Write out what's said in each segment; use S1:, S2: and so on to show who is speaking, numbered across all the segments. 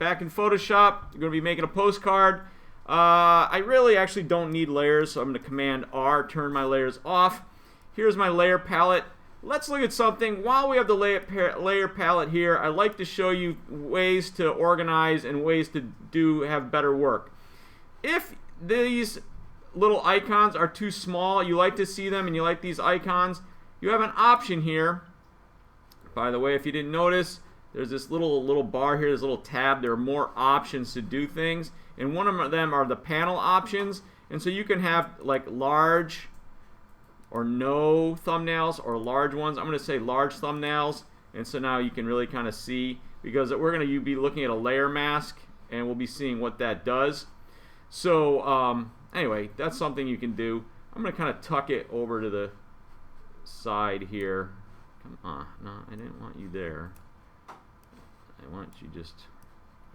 S1: back in Photoshop, you're going to be making a postcard. I really actually don't need layers, so I'm going to Command R, turn my layers off. Here's my layer palette. Let's look at something. While we have the layer palette here, I'd like to show you ways to organize and ways to have better work. If these little icons are too small, you like to see them and you like these icons, you have an option here. By the way, if you didn't notice, there's this little bar here, this little tab. There are more options to do things, and one of them are the panel options. And so you can have like large or no thumbnails or large ones. I'm going to say large thumbnails, and so now you can really kind of see, because we're going to be looking at a layer mask and we'll be seeing what that does. So anyway, that's something you can do. I'm going to kind of tuck it over to the side here. Come on, no, I didn't want you there. I want you just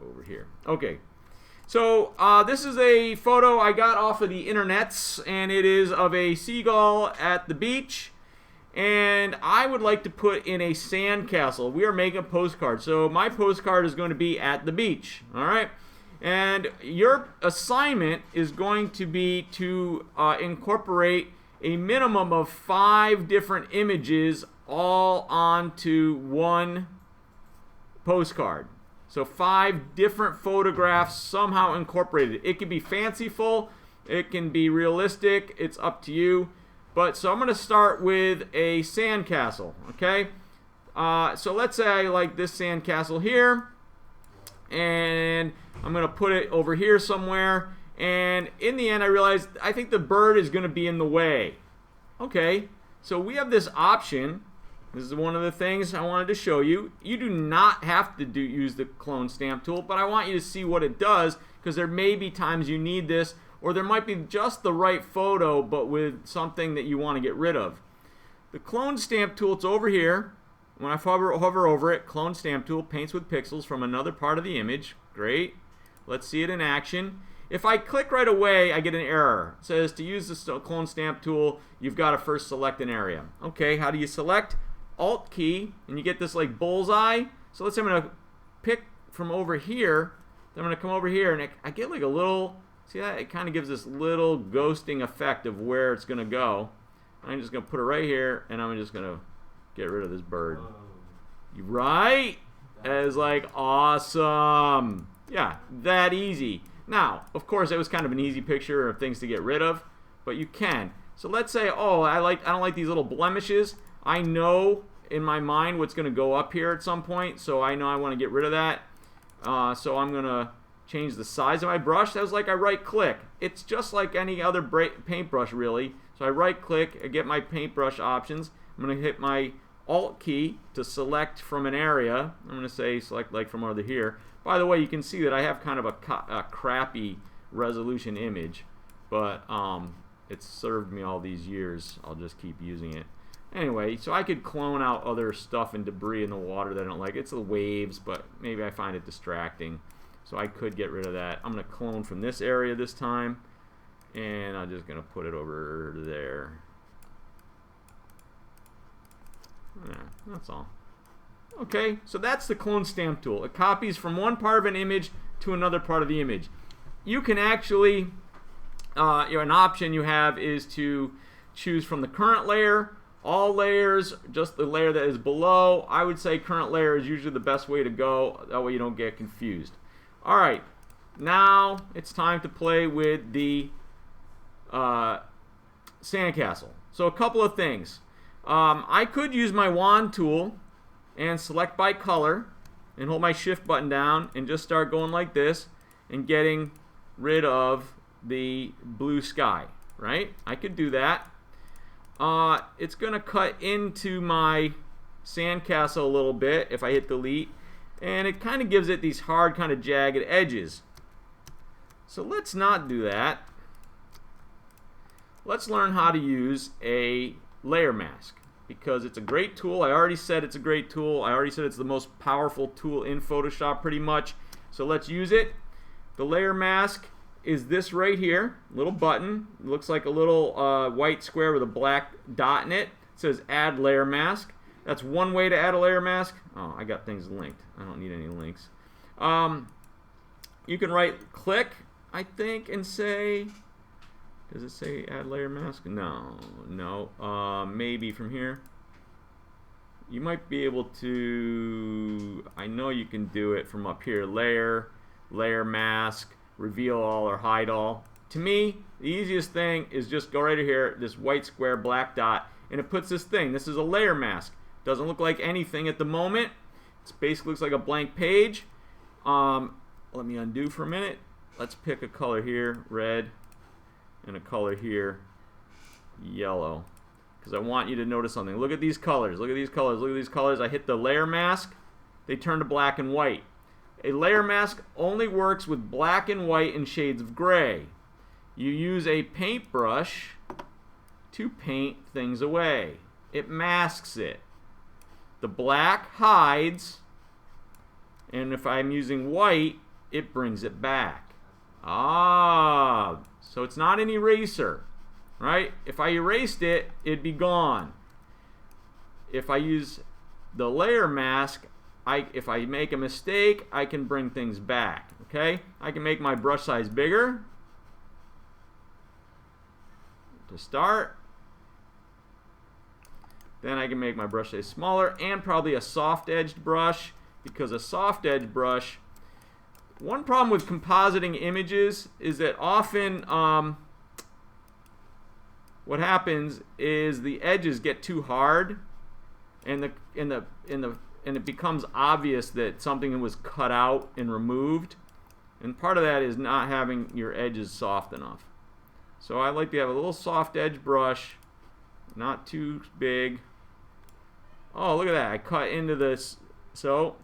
S1: over here. Okay, so this is a photo I got off of the internets, and it is of a seagull at the beach, and I would like to put in a sandcastle. We are making a postcard, so my postcard is going to be at the beach. All right, and your assignment is going to be to incorporate a minimum of 5 different images all onto one postcard. So 5 different photographs somehow incorporated. It can be fanciful, it can be realistic, it's up to you. But so I'm going to start with a sandcastle, okay? So let's say I like this sandcastle here, and I'm going to put it over here somewhere, and in the end I realized I think the bird is going to be in the way. Okay, so we have this option. This is one of the things I wanted to show you. You do not have to use the clone stamp tool, but I want you to see what it does, because there may be times you need this, or there might be just the right photo but with something that you want to get rid of. The clone stamp tool, it's over here. When I hover over it, clone stamp tool, paints with pixels from another part of the image. Great. Let's see it in action. If I click right away, I get an error. It says to use the clone stamp tool, you've got to first select an area. Okay, how do you select? Alt key, and you get this like bullseye. So let's say I'm going to pick from over here. Then I'm going to come over here, and I get like a little, see that? It kind of gives this little ghosting effect of where it's going to go. I'm just going to put it right here, and I'm just going to get rid of this bird. Right? It's like awesome. Yeah, that easy. Now, of course, it was kind of an easy picture of things to get rid of, but you can. So let's say, oh, I don't like these little blemishes. I know in my mind what's going to go up here at some point, so I know I want to get rid of that. So I'm going to change the size of my brush. That was like I right-click. It's just like any other paintbrush, really. So I right-click, I get my paintbrush options. I'm going to hit my Alt key to select from an area. I'm going to say select like from over here. By the way, you can see that I have kind of a crappy resolution image, but it's served me all these years. I'll just keep using it. Anyway, so I could clone out other stuff and debris in the water that I don't like. It's the waves, but maybe I find it distracting. So I could get rid of that. I'm going to clone from this area this time, and I'm just going to put it over there. Yeah, that's all. Okay, so that's the clone stamp tool. It copies from one part of an image to another part of the image. You can actually, an option you have is to choose from the current layer, all layers, just the layer that is below. I would say current layer is usually the best way to go. That way you don't get confused. All right, now it's time to play with the sandcastle. So a couple of things. I could use my wand tool and select by color and hold my shift button down and just start going like this and getting rid of the blue sky, right? I could do that. It's going to cut into my sandcastle a little bit if I hit delete, and it kind of gives it these hard kind of jagged edges. So let's not do that. Let's learn how to use a layer mask, because it's a great tool. I already said it's a great tool. I already said it's the most powerful tool in Photoshop pretty much. So let's use it. The layer mask is this right here, little button. It looks like a little white square with a black dot in it. It says add layer mask. That's one way to add a layer mask. Oh, I got things linked. I don't need any links. you can right click, I think, and say, does it say add layer mask? No, maybe from here. You might be able to, I know you can do it from up here, layer mask, reveal all or hide all. To me, the easiest thing is just go right here, this white square black dot, and it puts this thing. This is a layer mask. Doesn't look like anything at the moment. It basically looks like a blank page. Let me undo for a minute. Let's pick a color here, red, and a color here, yellow. Because I want you to notice something. Look at these colors. Look at these colors. Look at these colors. I hit the layer mask. They turn to black and white. A layer mask only works with black and white and shades of gray. You use a paintbrush to paint things away. It masks it. The black hides, and if I'm using white, it brings it back. So it's not an eraser. Right? If I erased it, it'd be gone. If I use the layer mask, if I make a mistake, I can bring things back. Okay? I can make my brush size bigger to start. Then I can make my brush size smaller, and probably a soft-edged brush, because a soft-edged brush, one problem with compositing images is that often what happens is the edges get too hard, and it becomes obvious that something was cut out and removed. And part of that is not having your edges soft enough. So I like to have a little soft edge brush, not too big. Oh, look at that! I cut into this. So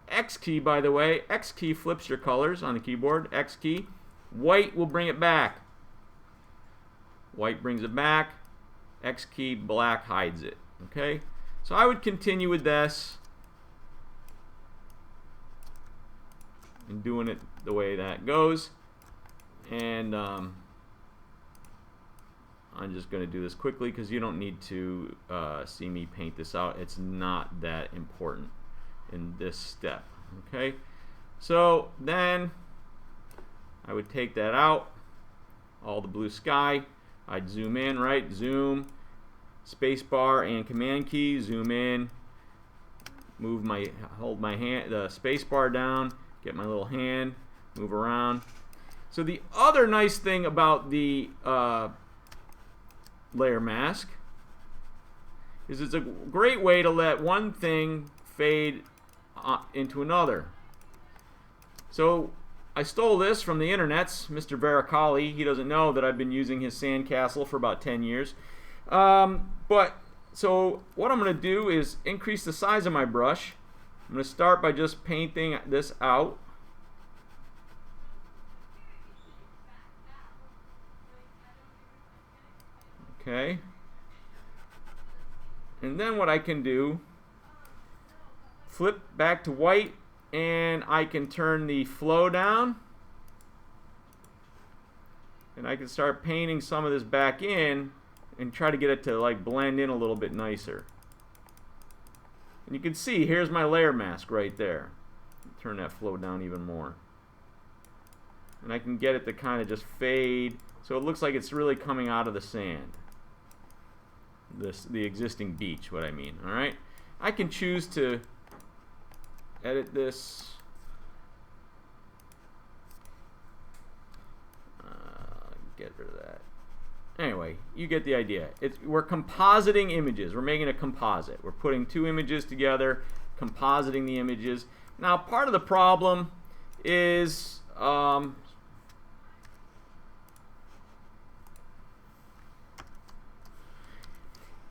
S1: X key, by the way, X key flips your colors on the keyboard. X key, white will bring it back. White brings it back. X key, black hides it. Okay? So I would continue with this and doing it the way that goes. And I'm just going to do this quickly because you don't need to see me paint this out. It's not that important in this step. Okay? So then I would take that out, all the blue sky. I'd zoom in, right? Zoom, spacebar and command key, zoom in, hold my hand, the spacebar down, get my little hand, move around. So the other nice thing about the layer mask is it's a great way to let one thing fade into another. So I stole this from the internets, Mr. Veracali. He doesn't know that I've been using his sandcastle for about 10 years. So what I'm going to do is increase the size of my brush. I'm going to start by just painting this out. Okay. And then what I can do, flip back to white, and I can turn the flow down, and I can start painting some of this back in and try to get it to like blend in a little bit nicer. And you can see here's my layer mask right there. Turn that flow down even more, and I can get it to kind of just fade so it looks like it's really coming out of the sand, the existing beach, what I mean. All right, I can choose to edit this. Get rid of that. Anyway, you get the idea. We're compositing images. We're making a composite. We're putting two images together, compositing the images. Now, part of the problem is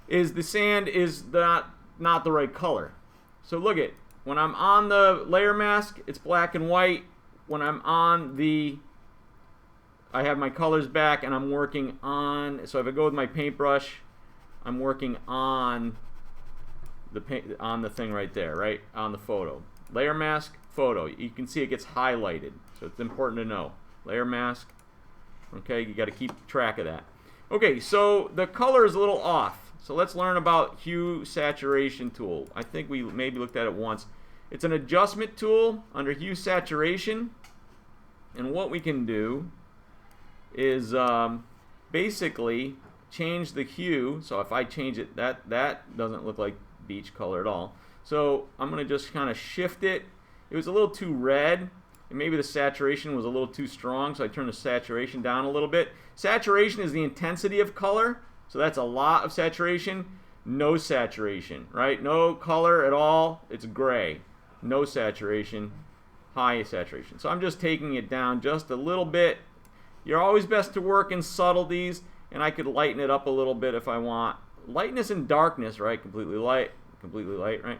S1: the sand is not the right color. So look at, when I'm on the layer mask, it's black and white. When I'm on I have my colors back and I'm working on, so if I go with my paintbrush, I'm working on the thing right there, right? On the photo. Layer mask, photo. You can see it gets highlighted, so it's important to know. Layer mask, okay, you got to keep track of that. Okay, so the color is a little off. So let's learn about Hue Saturation tool. I think we maybe looked at it once. It's an adjustment tool under Hue Saturation. And what we can do is basically change the hue. So if I change it, that doesn't look like beach color at all. So I'm going to just kind of shift it. It was a little too red, and maybe the saturation was a little too strong, so I turned the saturation down a little bit. Saturation is the intensity of color, so that's a lot of saturation. No saturation, right? No color at all. It's gray. No saturation. High saturation. So I'm just taking it down just a little bit. You're always best to work in subtleties, and I could lighten it up a little bit if I want. Lightness and darkness, right? Completely light, right?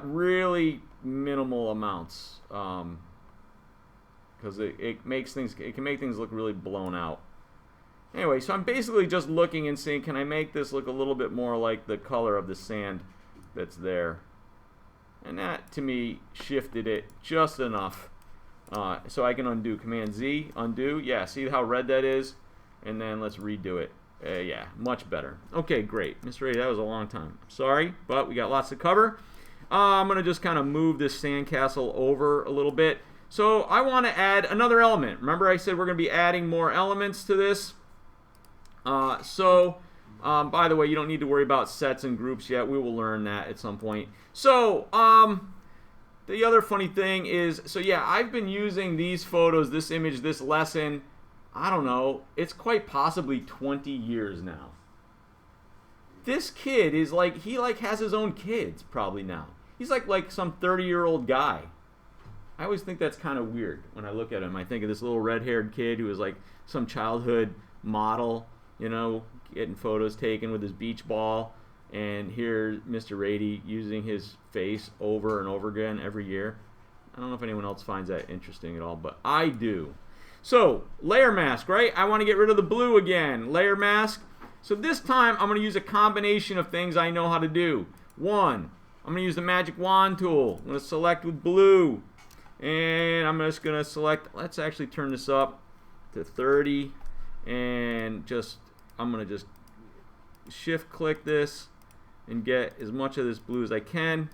S1: Really minimal amounts, because it can make things look really blown out. Anyway, so I'm basically just looking and saying, can I make this look a little bit more like the color of the sand that's there? And that, to me, shifted it just enough. So I can undo. Command Z, undo. Yeah, see how red that is? And then let's redo it. Yeah, much better. Okay, great. Mr. Ray, that was a long time. Sorry, but we got lots to cover. I'm going to just kind of move this sandcastle over a little bit. So I want to add another element. Remember I said we're going to be adding more elements to this? By the way, you don't need to worry about sets and groups yet. We will learn that at some point. So, the other funny thing is, so yeah, I've been using these photos, this image, this lesson, I don't know, it's quite possibly 20 years now. This kid is like, he has his own kids probably now. He's like some 30-year-old guy. I always think that's kind of weird when I look at him. I think of this little red-haired kid who was like some childhood model, you know, getting photos taken with his beach ball, and here Mr. Rady using his face over and over again every year. I don't know if anyone else finds that interesting at all, but I do. So, layer mask, right? I want to get rid of the blue again. Layer mask. So this time I'm going to use a combination of things I know how to do. One, I'm going to use the magic wand tool. I'm going to select with blue, and I'm just going to select, let's actually turn this up to 30, and I'm going to just shift click this and get as much of this blue as I can.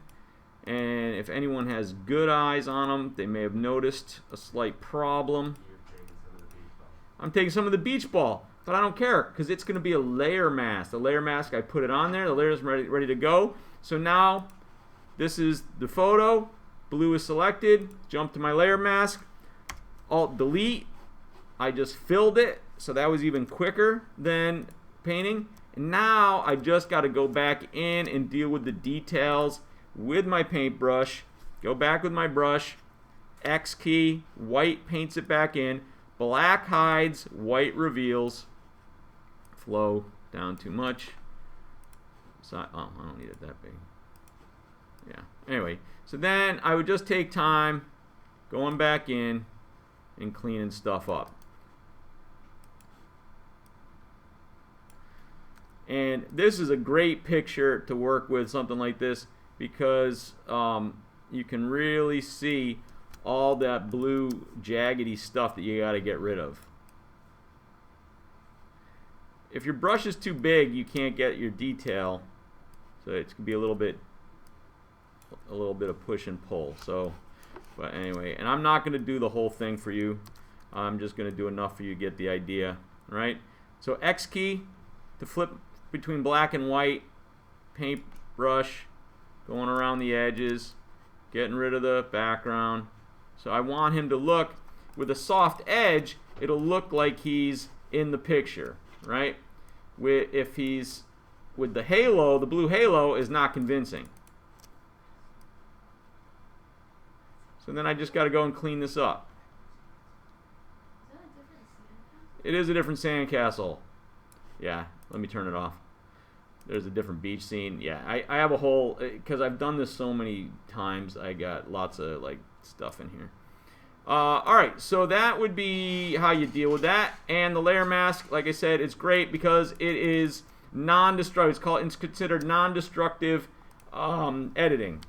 S1: And if anyone has good eyes on them, they may have noticed a slight problem. I'm taking some of the beach ball, but I don't care because it's going to be a layer mask. The layer mask, I put it on there. The layer is ready to go. So now this is the photo. Blue is selected. Jump to my layer mask. Alt delete. I just filled it, so that was even quicker than painting. And now I just got to go back in and deal with the details with my paintbrush. Go back with my brush. X key. White paints it back in. Black hides. White reveals. Flow down too much. So, oh, I don't need it that big. Yeah. Anyway, so then I would just take time going back in and cleaning stuff up. And this is a great picture to work with, something like this, because you can really see all that blue jaggedy stuff that you got to get rid of. If your brush is too big, you can't get your detail, so it's gonna be a little bit of push and pull. So, but anyway, and I'm not going to do the whole thing for you. I'm just going to do enough for you to get the idea, right? So X key to flip between black and white, paintbrush, going around the edges, getting rid of the background. So I want him to look, with a soft edge, it'll look like he's in the picture, right? If he's with the halo, the blue halo is not convincing. So then I just got to go and clean this up.
S2: Is that a different sandcastle?
S1: It is a different sandcastle. Yeah, let me turn it off. There's a different beach scene. Yeah, I have a whole, because I've done this so many times, I got lots of like stuff in here. Alright, so that would be how you deal with that. And the layer mask, like I said, it's great because it is non-destructive. It's considered non-destructive editing.